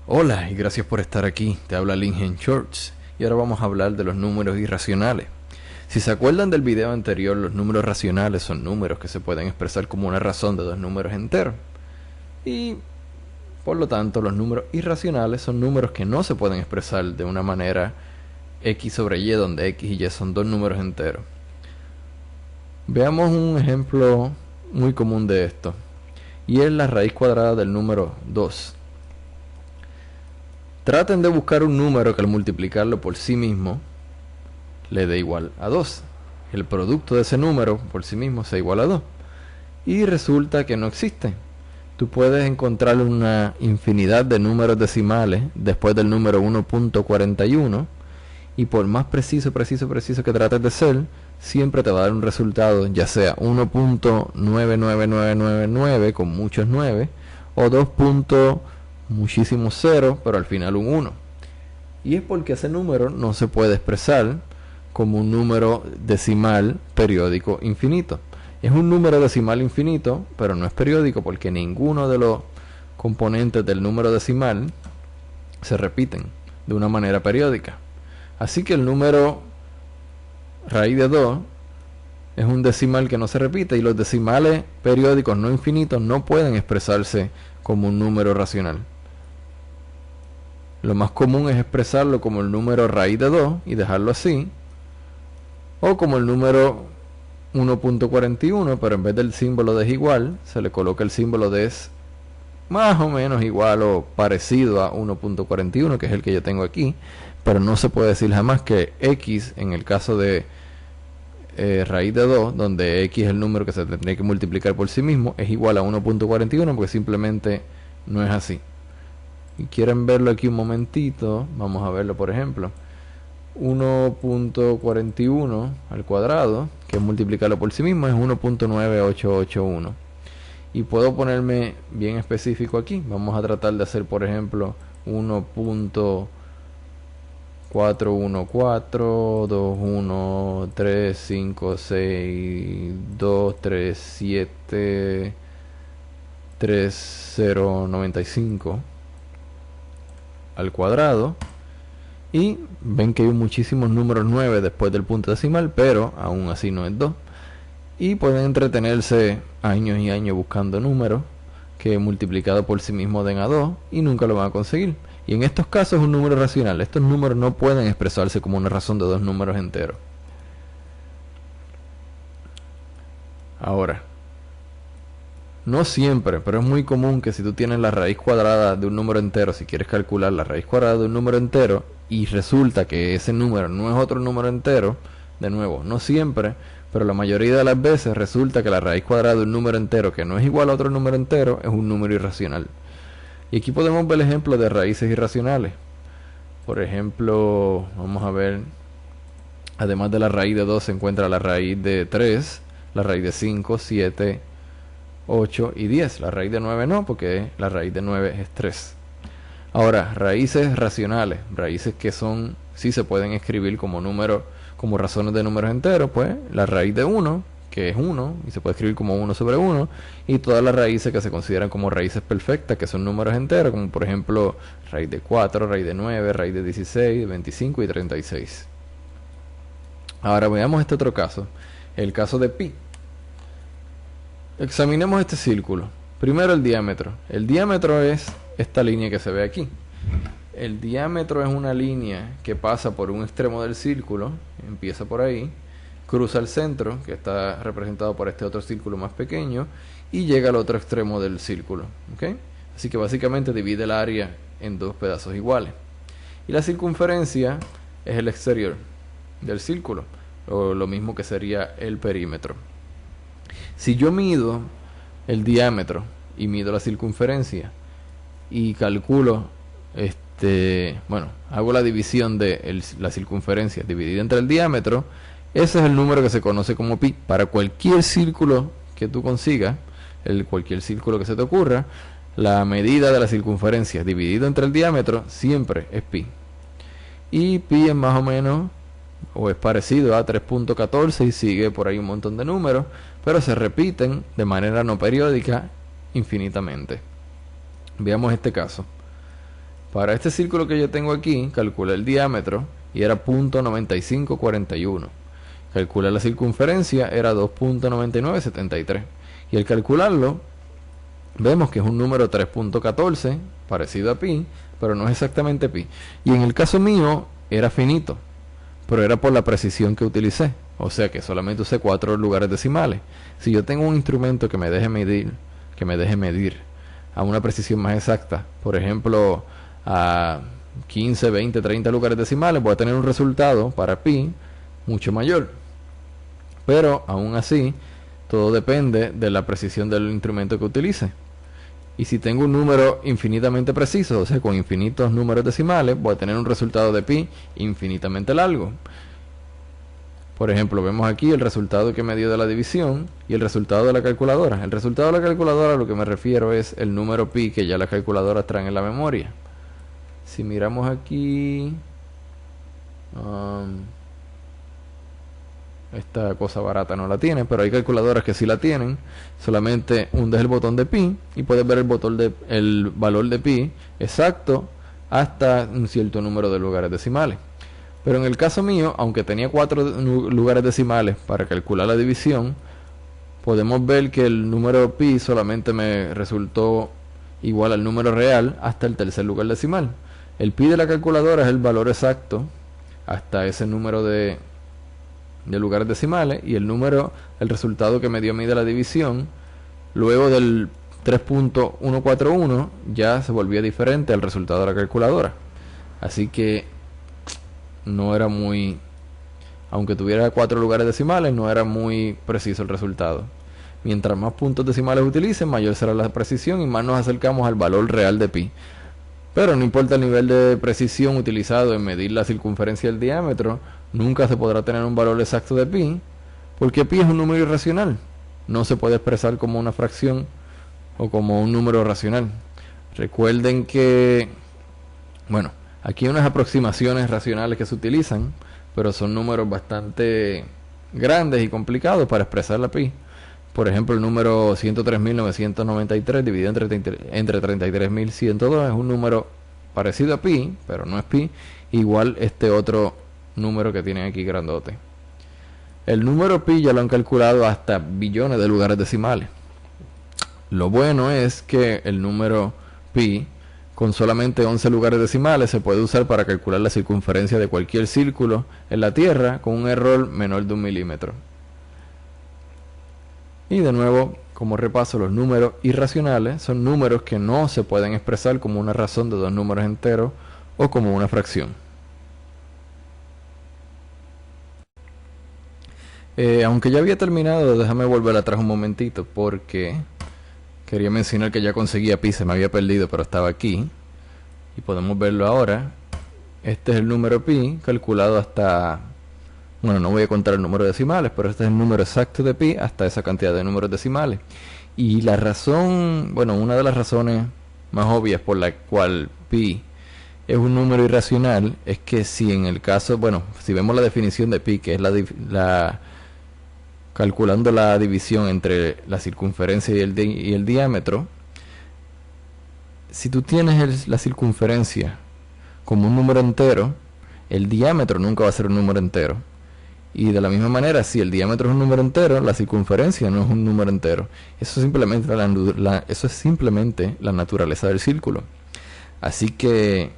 Hola y gracias por estar aquí, te habla Lingen Shorts y ahora vamos a hablar de los números irracionales. Si se acuerdan del video anterior, los números racionales son números que se pueden expresar como una razón de dos números enteros. Y por lo tanto los números irracionales son números que no se pueden expresar de una manera x sobre y, donde x y y son dos números enteros. Veamos un ejemplo muy común de esto, y es la raíz cuadrada del número 2. Traten de buscar un número que al multiplicarlo por sí mismo le dé igual a 2. El producto de ese número por sí mismo sea igual a 2. Y resulta que no existe. Tú puedes encontrar una infinidad de números decimales después del número 1.41 y por más preciso que trates de ser, siempre te va a dar un resultado, ya sea 1.99999 con muchos 9 o 2. Muchísimos ceros, pero al final un 1. Y es porque ese número no se puede expresar como un número decimal periódico infinito. Es un número decimal infinito, pero no es periódico porque ninguno de los componentes del número decimal se repiten de una manera periódica. Así que el número raíz de 2 es un decimal que no se repite, y los decimales periódicos no infinitos no pueden expresarse como un número racional. Lo más común es expresarlo como el número raíz de 2 y dejarlo así, o como el número 1.41, pero en vez del símbolo de es igual, se le coloca el símbolo de es más o menos igual o parecido a 1.41, que es el que yo tengo aquí, pero no se puede decir jamás que x, en el caso de raíz de 2, donde x es el número que se tendría que multiplicar por sí mismo, es igual a 1.41, porque simplemente no es así. Y quieren verlo aquí un momentito, vamos a verlo. Por ejemplo, 1.41 al cuadrado, que es multiplicarlo por sí mismo, es 1.9881. Y puedo ponerme bien específico aquí. Vamos a tratar de hacer, por ejemplo, 1.4142135623373095 al cuadrado, y ven que hay muchísimos números 9 después del punto decimal, pero aún así no es 2. Y pueden entretenerse años y años buscando números que multiplicado por sí mismo den a 2 y nunca lo van a conseguir. Y en estos casos es un número racional. Estos números no pueden expresarse como una razón de dos números enteros. Ahora, no siempre, pero es muy común que si tú tienes la raíz cuadrada de un número entero, si quieres calcular la raíz cuadrada de un número entero y resulta que ese número no es otro número entero, de nuevo, no siempre, pero la mayoría de las veces resulta que la raíz cuadrada de un número entero que no es igual a otro número entero es un número irracional. Y aquí podemos ver el ejemplo de raíces irracionales. Por ejemplo, vamos a ver, además de la raíz de 2 se encuentra la raíz de 3, la raíz de 5, 7, 8 y 10. La raíz de 9 no, porque la raíz de 9 es 3. Ahora, raíces racionales, raíces que son, sí se pueden escribir como números, como razones de números enteros, pues la raíz de 1, que es 1, y se puede escribir como 1 sobre 1, y todas las raíces que se consideran como raíces perfectas, que son números enteros, como por ejemplo raíz de 4, raíz de 9, raíz de 16, 25 y 36. Ahora veamos este otro caso, el caso de pi. Examinemos este círculo. Primero el diámetro. El diámetro es esta línea que se ve aquí. El diámetro es una línea que pasa por un extremo del círculo, empieza por ahí, cruza el centro, que está representado por este otro círculo más pequeño, y llega al otro extremo del círculo. ¿Okay? Así que básicamente divide el área en dos pedazos iguales. Y la circunferencia es el exterior del círculo, o lo mismo que sería el perímetro. Si yo mido el diámetro y mido la circunferencia y calculo hago la división de la circunferencia dividida entre el diámetro, ese es el número que se conoce como pi. Para cualquier círculo que tú consigas, cualquier círculo que se te ocurra, la medida de la circunferencia dividido entre el diámetro siempre es pi. Y pi es más o menos, o es parecido a 3.14 y sigue por ahí un montón de números, pero se repiten de manera no periódica infinitamente. Veamos este caso. Para este círculo que yo tengo aquí, calculé el diámetro y era 0.9541. Calcular la circunferencia era 2.9973. Y al calcularlo, vemos que es un número 3.14, parecido a pi, pero no es exactamente pi. Y en el caso mío, era finito, pero era por la precisión que utilicé. O sea que solamente usé 4 lugares decimales. Si yo tengo un instrumento que me deje medir a una precisión más exacta, por ejemplo, a 15, 20, 30 lugares decimales, voy a tener un resultado para pi mucho mayor. Pero aún así, todo depende de la precisión del instrumento que utilice. Y si tengo un número infinitamente preciso, o sea, con infinitos números decimales, voy a tener un resultado de pi infinitamente largo. Por ejemplo, vemos aquí el resultado que me dio de la división y el resultado de la calculadora. El resultado de la calculadora, a lo que me refiero, es el número pi que ya las calculadoras traen en la memoria. Si miramos aquí, esta cosa barata no la tiene, pero hay calculadoras que sí la tienen. Solamente hundes el botón de pi y puedes ver el valor de pi exacto hasta un cierto número de lugares decimales. Pero en el caso mío, aunque tenía 4 lugares decimales para calcular la división, podemos ver que el número pi solamente me resultó igual al número real hasta el tercer lugar decimal. El pi de la calculadora es el valor exacto hasta ese número de lugares decimales, y el resultado que me dio a mí de la división, luego del 3.141, ya se volvía diferente al resultado de la calculadora. Así que no era muy, aunque tuviera 4 lugares decimales, no era muy preciso el resultado. Mientras más puntos decimales utilicen, mayor será la precisión y más nos acercamos al valor real de pi. Pero no importa el nivel de precisión utilizado en medir la circunferencia del diámetro, nunca se podrá tener un valor exacto de pi, porque pi es un número irracional. No se puede expresar como una fracción o como un número racional. Recuerden que, bueno, aquí hay unas aproximaciones racionales que se utilizan, pero son números bastante grandes y complicados para expresar la pi. Por ejemplo, el número 103.993 dividido entre 33.102 es un número parecido a pi, pero no es pi, igual este otro número que tienen aquí grandote. El número pi ya lo han calculado hasta billones de lugares decimales. Lo bueno es que el número pi, con solamente 11 lugares decimales, se puede usar para calcular la circunferencia de cualquier círculo en la Tierra con un error menor de 1 milímetro. Y de nuevo, como repaso, los números irracionales son números que no se pueden expresar como una razón de dos números enteros o como una fracción. Aunque ya había terminado, déjame volver atrás un momentito porque quería mencionar que ya conseguía pi, se me había perdido, pero estaba aquí y podemos verlo ahora. Este es el número pi calculado hasta, bueno, no voy a contar el número de decimales, pero este es el número exacto de pi hasta esa cantidad de números decimales. Y la razón, bueno, una de las razones más obvias por la cual pi es un número irracional es que si en el caso, bueno, si vemos la definición de pi, que es calculando la división entre la circunferencia y el diámetro, si tú tienes la circunferencia como un número entero, el diámetro nunca va a ser un número entero. Y de la misma manera, si el diámetro es un número entero, la circunferencia no es un número entero. Eso es simplemente la naturaleza del círculo. Así que,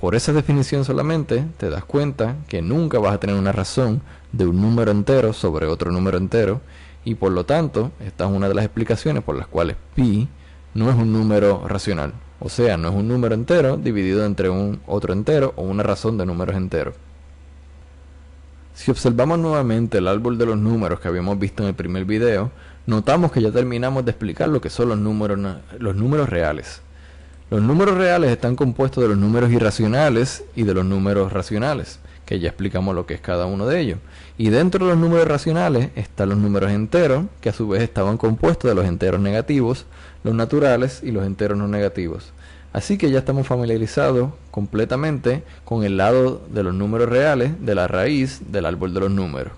por esa definición solamente, te das cuenta que nunca vas a tener una razón de un número entero sobre otro número entero. Y por lo tanto, esta es una de las explicaciones por las cuales pi no es un número racional. O sea, no es un número entero dividido entre un otro entero o una razón de números enteros. Si observamos nuevamente el árbol de los números que habíamos visto en el primer video, notamos que ya terminamos de explicar lo que son los números reales. Los números reales están compuestos de los números irracionales y de los números racionales, que ya explicamos lo que es cada uno de ellos. Y dentro de los números racionales están los números enteros, que a su vez estaban compuestos de los enteros negativos, los naturales y los enteros no negativos. Así que ya estamos familiarizados completamente con el lado de los números reales de la raíz del árbol de los números.